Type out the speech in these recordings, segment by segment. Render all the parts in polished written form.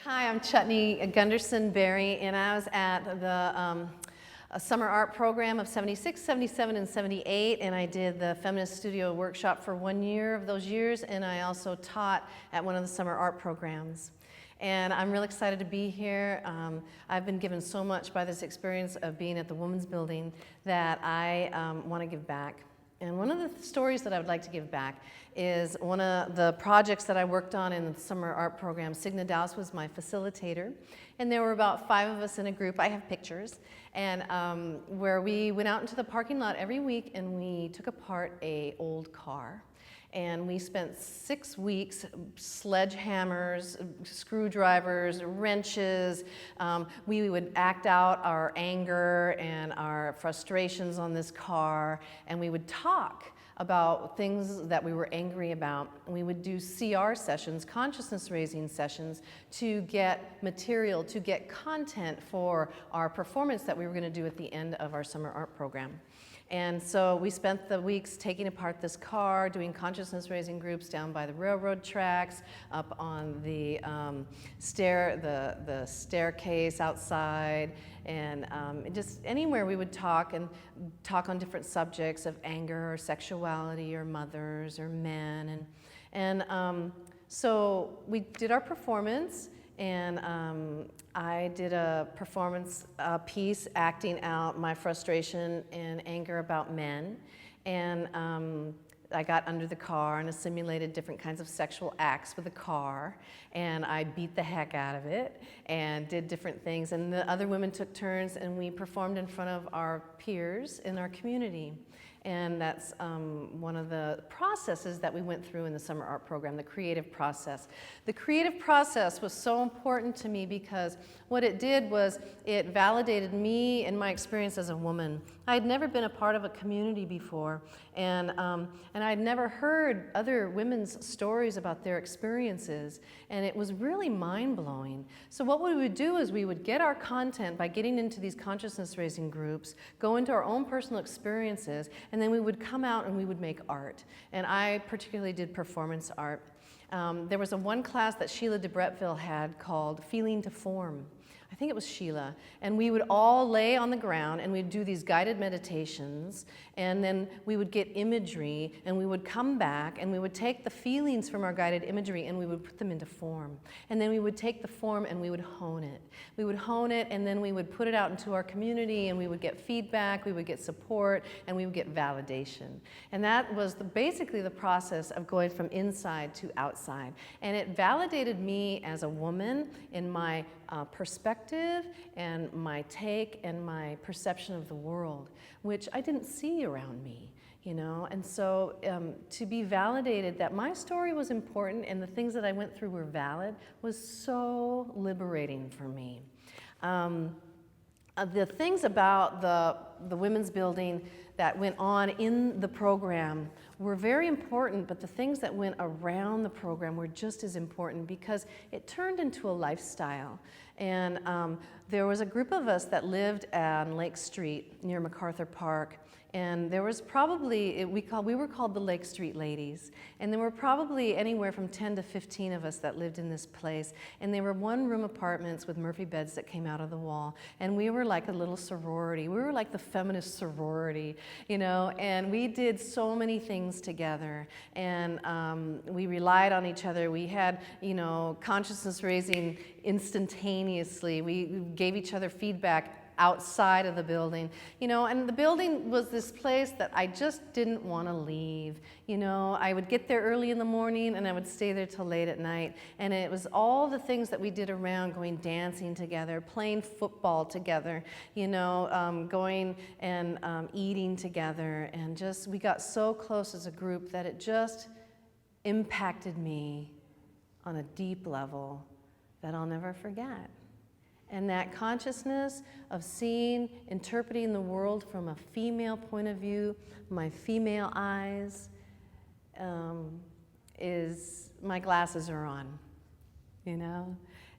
Hi, I'm Chutney Gunderson Berry, and I was at the summer art program of 76, 77, and 78, and I did the Feminist Studio workshop for 1 year of those years, and I also taught at one of the summer art programs. And I'm really excited to be here. I've been given so much by this experience of being at the Women's Building that I want to give back. And one of the stories that I would like to give back is one of the projects that I worked on in the summer art program. Signa Dowse was my facilitator, and there were about 5 of us in a group. I have pictures, and where we went out into the parking lot every week and we took apart an old car. And we spent 6 weeks, sledgehammers, screwdrivers, wrenches. We would act out our anger and our frustrations on this car, and we would talk about things that we were angry about. We would do CR sessions, consciousness raising sessions, to get material, to get content for our performance that we were going to do at the end of our summer art program. And so we spent the weeks taking apart this car, doing consciousness raising groups down by the railroad tracks, up on the staircase outside, and just anywhere we would talk on different subjects of anger or sexuality or mothers or men. So we did our performance. And I did a performance piece acting out my frustration and anger about men. And I got under the car and I simulated different kinds of sexual acts with the car. And I beat the heck out of it and did different things. And the other women took turns and we performed in front of our peers in our community. And that's one of the processes that we went through in the summer art program, the creative process. The creative process was so important to me because what it did was it validated me and my experience as a woman. I had never been a part of a community before, and I'd never heard other women's stories about their experiences, and it was really mind-blowing. So what we would do is we would get our content by getting into these consciousness-raising groups, go into our own personal experiences, and then we would come out and we would make art. And I particularly did performance art. There was one class that Sheila de Bretteville had called Feeling to Form. I think it was Sheila. And we would all lay on the ground and we'd do these guided meditations, and then we would get imagery and we would come back and we would take the feelings from our guided imagery and we would put them into form. And then we would take the form and we would hone it. We would hone it and then we would put it out into our community and we would get feedback, we would get support, and we would get validation. And that was basically the process of going from inside to outside. And it validated me as a woman in my perspective and my take and my perception of the world, which I didn't see around me, you know. And so to be validated that my story was important and the things that I went through were valid was so liberating for me. The things about the Women's Building that went on in the program were very important, but the things that went around the program were just as important because it turned into a lifestyle. And there was a group of us that lived on Lake Street near MacArthur Park, and there was probably, we were called the Lake Street Ladies, and there were probably anywhere from 10 to 15 of us that lived in this place, and they were one-room apartments with Murphy beds that came out of the wall, and we were like a little sorority. We were like the feminist sorority, you know, and we did so many things together, and we relied on each other. We had, you know, consciousness raising instantaneously. We gave each other feedback outside of the building, you know, and the building was this place that I just didn't want to leave. You know, I would get there early in the morning and I would stay there till late at night, and it was all the things that we did around, going dancing together, playing football together, you know, going and eating together, and just we got so close as a group that it just impacted me on a deep level that I'll never forget. And that consciousness of seeing, interpreting the world from a female point of view, my female eyes, my glasses are on, you know?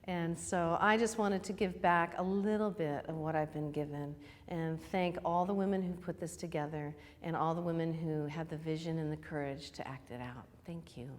And so I just wanted to give back a little bit of what I've been given and thank all the women who put this together and all the women who had the vision and the courage to act it out. Thank you.